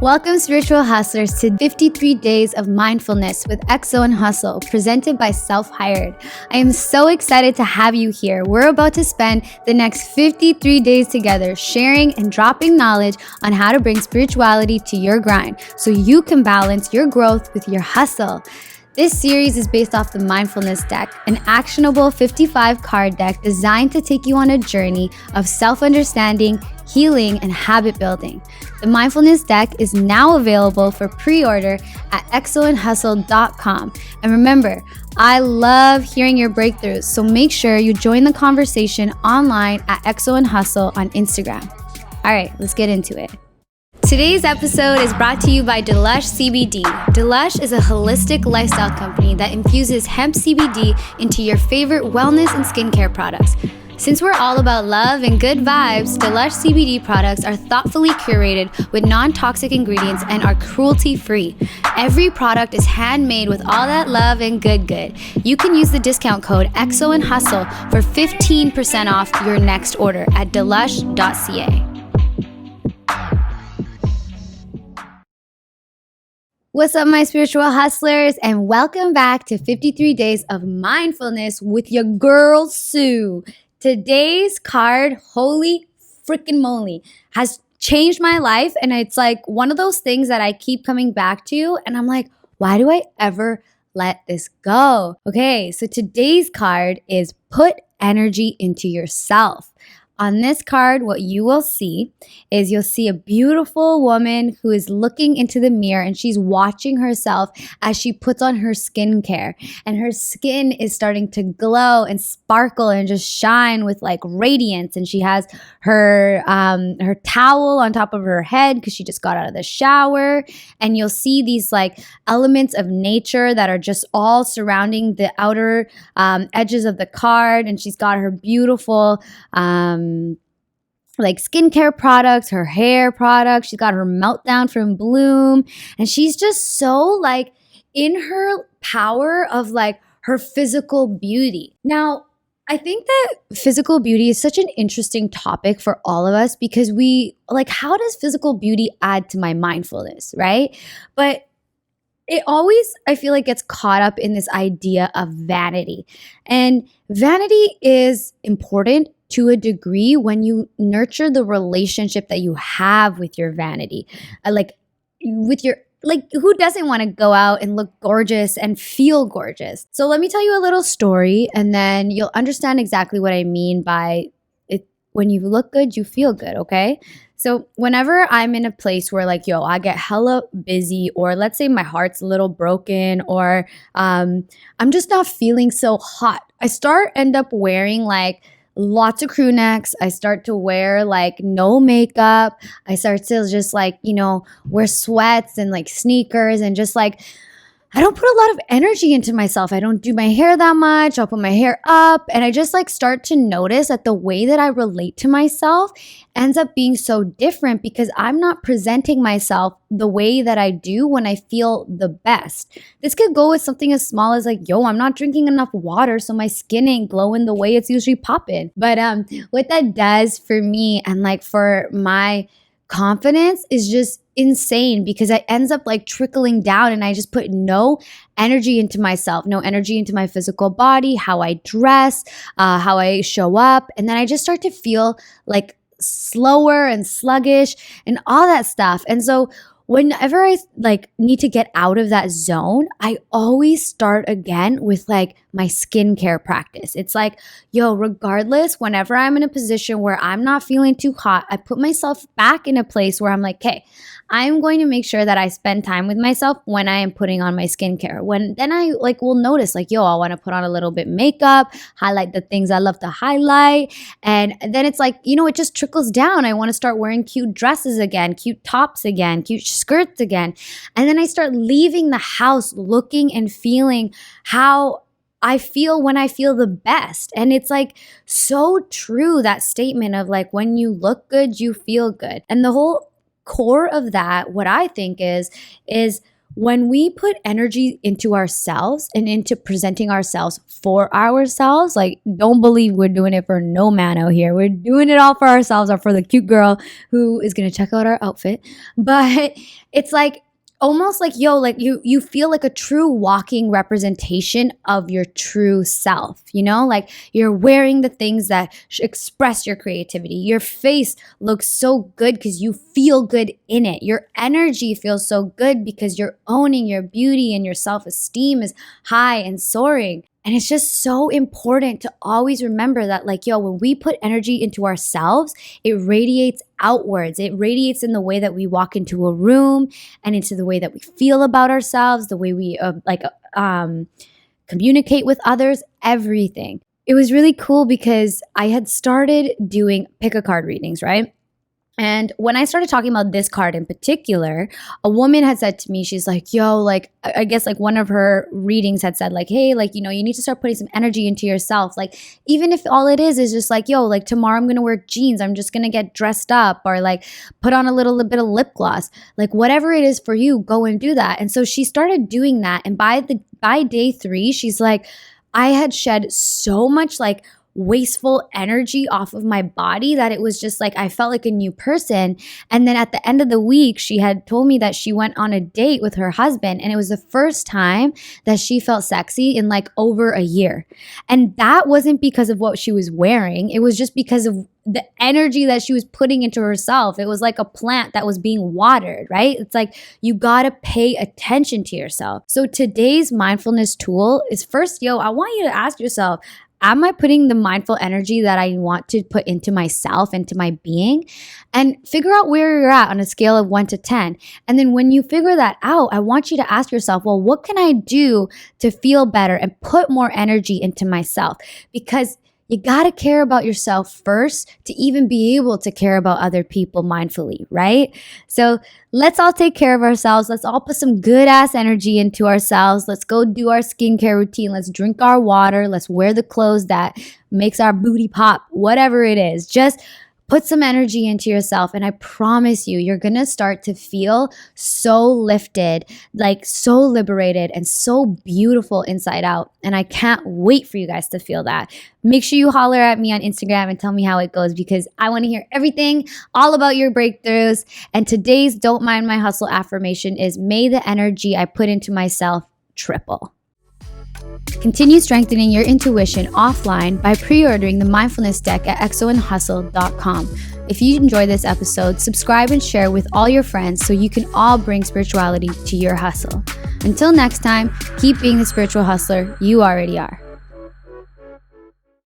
Welcome, spiritual hustlers, to 53 Days of Mindfulness with XO and Hustle, presented by Self Hired. I am so excited to have you here. We're about to spend the next 53 days together sharing and dropping knowledge on how to bring spirituality to your grind so you can balance your growth with your hustle. This series is based off the Mindfulness Deck, an actionable 55 card deck designed to take you on a journey of self-understanding, healing, and habit building. The Mindfulness Deck is now available for pre-order at xoandhustle.com. And remember, I love hearing your breakthroughs, so make sure you join the conversation online at XO and Hustle on Instagram. All right, let's get into it. Today's episode is brought to you by Delush CBD. Delush is a holistic lifestyle company that infuses hemp CBD into your favorite wellness and skincare products. Since we're all about love and good vibes, Delush CBD products are thoughtfully curated with non-toxic ingredients and are cruelty-free. Every product is handmade with all that love and good. You can use the discount code XO and Hustle for 15% off your next order at delush.ca. What's up, my spiritual hustlers, and welcome back to 53 Days of Mindfulness with your girl, Sue. Today's card, holy freaking moly, has changed my life, and it's like one of those things that I keep coming back to, and I'm like, why do I ever let this go? Okay, so today's card is put energy into yourself. On this card, what you will see is you'll see a beautiful woman who is looking into the mirror and she's watching herself as she puts on her skincare. And her skin is starting to glow and sparkle and just shine with like radiance. And she has her towel on top of her head because she just got out of the shower. And you'll see these like elements of nature that are just all surrounding the outer edges of the card. And she's got her beautiful like skincare products, her hair products. She's got her Meltdown from Bloom, and she's just so like in her power of like her physical beauty. Now, I think that physical beauty is such an interesting topic for all of us because we like, how does physical beauty add to my mindfulness, right? But it always, I feel like, gets caught up in this idea of vanity. And vanity is important to a degree when you nurture the relationship that you have with your vanity. Who doesn't want to go out and look gorgeous and feel gorgeous? So let me tell you a little story, and then you'll understand exactly what I mean by it. When you look good, you feel good, okay? So whenever I'm in a place where like, I get hella busy, or let's say my heart's a little broken, or I'm just not feeling so hot, I end up wearing like lots of crew necks. I start to wear like no makeup. I start to just like, wear sweats and like sneakers, and just like, I don't put a lot of energy into myself. I don't do my hair that much. I'll put my hair up, and I just like start to notice that the way that I relate to myself ends up being so different because I'm not presenting myself the way that I do when I feel the best. This could go with something as small as like, I'm not drinking enough water, so my skin ain't glowing the way it's usually popping. But what that does for me and like for my confidence is just insane because it ends up like trickling down, and I just put no energy into myself, no energy into my physical body, how I dress, how I show up. And then I just start to feel like slower and sluggish and all that stuff. And so whenever I like need to get out of that zone, I always start again with like my skincare practice. It's like, regardless, whenever I'm in a position where I'm not feeling too hot, I put myself back in a place where I'm like, okay, I'm going to make sure that I spend time with myself when I am putting on my skincare. Then I like will notice like, I want to put on a little bit makeup, highlight the things I love to highlight. And then it's like, it just trickles down. I want to start wearing cute dresses again, cute tops again, cute skirts again. And then I start leaving the house looking and feeling how I feel when I feel the best. And it's like so true, that statement of like, when you look good, you feel good. And the whole core of that, what I think is when we put energy into ourselves and into presenting ourselves for ourselves, like, don't believe we're doing it for no man out here. We're doing it all for ourselves or for the cute girl who is going to check out our outfit. But it's like, almost like, yo, like you feel like a true walking representation of your true self, you know? Like, you're wearing the things that express your creativity. Your face looks so good because you feel good in it. Your energy feels so good because you're owning your beauty, and your self-esteem is high and soaring. And it's just so important to always remember that, like, yo, when we put energy into ourselves, it radiates outwards. It radiates in the way that we walk into a room, and into the way that we feel about ourselves, the way we communicate with others, everything. It was really cool because I had started doing pick a card readings, right? And when I started talking about this card in particular, a woman had said to me, she's like, yo, like, I guess like one of her readings had said like, hey, like, you know, you need to start putting some energy into yourself. Like, even if all it is just like, yo, like, tomorrow I'm going to wear jeans. I'm just going to get dressed up, or like put on a little bit of lip gloss, like whatever it is for you, go and do that. And so she started doing that. And by day 3, she's like, I had shed so much like wasteful energy off of my body that it was just like I felt like a new person. And then at the end of the week, she had told me that she went on a date with her husband, and it was the first time that she felt sexy in like over a year. And that wasn't because of what she was wearing. It was just because of the energy that she was putting into herself. It was like a plant that was being watered, right? It's like, you gotta pay attention to yourself. So today's mindfulness tool is, first, yo, I want you to ask yourself, am I putting the mindful energy that I want to put into myself, into my being? And figure out where you're at on a scale of 1 to 10. And then when you figure that out, I want you to ask yourself, well, what can I do to feel better and put more energy into myself? Because you got to care about yourself first to even be able to care about other people mindfully, right? So let's all take care of ourselves. Let's all put some good ass energy into ourselves. Let's go do our skincare routine. Let's drink our water. Let's wear the clothes that makes our booty pop, whatever it is. Just put some energy into yourself, and I promise you, you're gonna start to feel so lifted, like so liberated and so beautiful inside out. And I can't wait for you guys to feel that. Make sure you holler at me on Instagram and tell me how it goes, because I want to hear everything all about your breakthroughs. And today's Don't Mind My Hustle affirmation is, may the energy I put into myself triple. Continue strengthening your intuition offline by pre-ordering the mindfulness deck at xoandhustle.com. If you enjoyed this episode, subscribe and share with all your friends so you can all bring spirituality to your hustle. Until next time, keep being the spiritual hustler you already are.